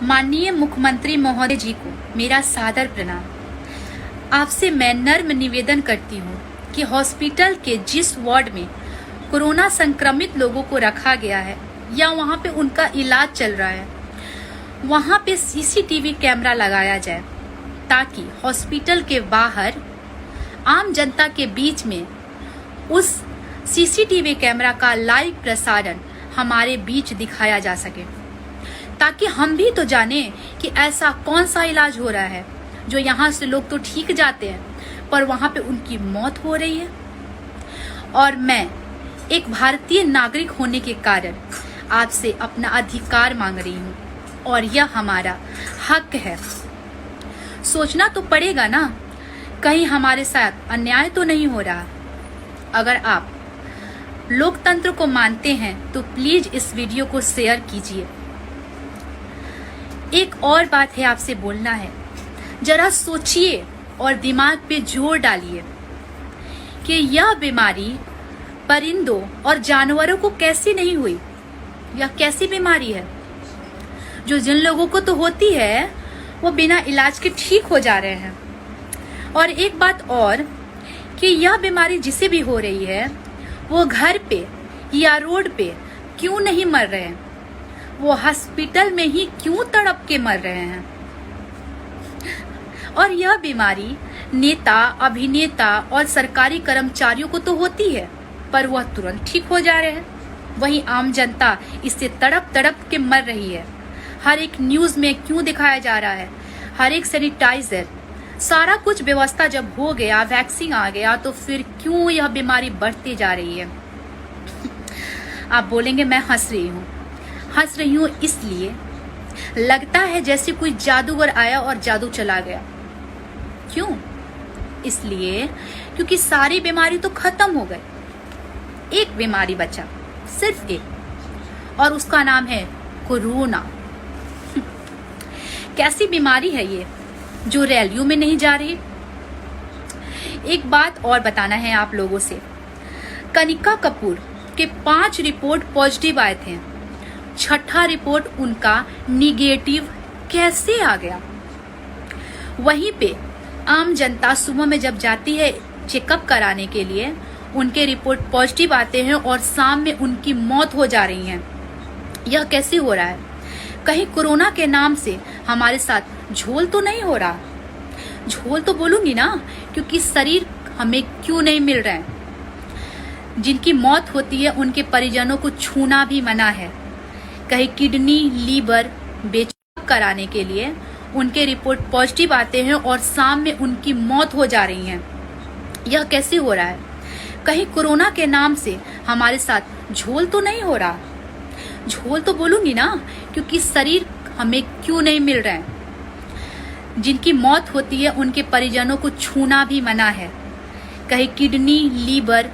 माननीय मुख्यमंत्री महोदय जी को मेरा सादर प्रणाम। आपसे मैं नर्म निवेदन करती हूँ कि हॉस्पिटल के जिस वार्ड में कोरोना संक्रमित लोगों को रखा गया है या वहाँ पे उनका इलाज चल रहा है, वहाँ पे सीसीटीवी कैमरा लगाया जाए ताकि हॉस्पिटल के बाहर आम जनता के बीच में उस सीसीटीवी कैमरा का लाइव प्रसारण हमारे बीच दिखाया जा सके, ताकि हम भी तो जाने कि ऐसा कौन सा इलाज हो रहा है जो यहाँ से लोग तो ठीक जाते हैं पर वहाँ पे उनकी मौत हो रही है। और मैं एक भारतीय नागरिक होने के कारण आपसे अपना अधिकार मांग रही हूँ और यह हमारा हक है। सोचना तो पड़ेगा ना, कहीं हमारे साथ अन्याय तो नहीं हो रहा। अगर आप लोकतंत्र को मानते हैं तो प्लीज इस वीडियो को शेयर कीजिए। एक और बात है, आपसे बोलना है, जरा सोचिए और दिमाग पे जोर डालिए कि यह बीमारी परिंदों और जानवरों को कैसी नहीं हुई। यह कैसी बीमारी है जो जिन लोगों को तो होती है वो बिना इलाज के ठीक हो जा रहे हैं। और एक बात और कि यह बीमारी जिसे भी हो रही है वो घर पे या रोड पे क्यों नहीं मर रहे हैं, वो हॉस्पिटल में ही क्यों तड़प के मर रहे हैं। और यह बीमारी नेता, अभिनेता और सरकारी कर्मचारियों को तो होती है पर वह तुरंत ठीक हो जा रहे हैं, वहीं आम जनता इससे तड़प तड़प के मर रही है। हर एक न्यूज में क्यों दिखाया जा रहा है, हर एक सैनिटाइजर, सारा कुछ व्यवस्था जब हो गया, वैक्सीन आ गया, तो फिर क्यों यह बीमारी बढ़ती जा रही है। आप बोलेंगे मैं हंस रही हूँ इसलिए लगता है जैसे कोई जादूगर आया और जादू चला गया। क्यों? इसलिए क्योंकि सारी बीमारी तो खत्म हो गई, एक बीमारी बचा, सिर्फ एक, और उसका नाम है कोरोना। कैसी बीमारी है ये जो रैलियों में नहीं जा रही। एक बात और बताना है आप लोगों से, कनिका कपूर के 5 रिपोर्ट पॉजिटिव आए थे, 6ठा रिपोर्ट उनका निगेटिव कैसे आ गया। वहीं पे आम जनता सुबह में जब जाती है चेकअप कराने के लिए, उनके रिपोर्ट पॉजिटिव आते हैं और शाम में उनकी मौत हो जा रही है। यह कैसे हो रहा है? कहीं कोरोना के नाम से हमारे साथ झोल तो नहीं हो रहा। झोल तो बोलूंगी ना, क्योंकि शरीर हमें क्यों नहीं मिल रहे हैं। जिनकी मौत होती है उनके परिजनों को छूना भी मना है। कहीं किडनी, लीवर चेकअप कराने के लिए उनके रिपोर्ट पॉजिटिव आते हैं और शाम में उनकी मौत हो जा रही है। यह कैसे हो रहा है? कहीं कोरोना के नाम से हमारे साथ झोल तो नहीं हो रहा। झोल तो बोलूंगी ना, क्योंकि शरीर हमें क्यों नहीं मिल रहे हैं। जिनकी मौत होती है उनके परिजनों को छूना भी मना है। कहीं किडनी, लीवर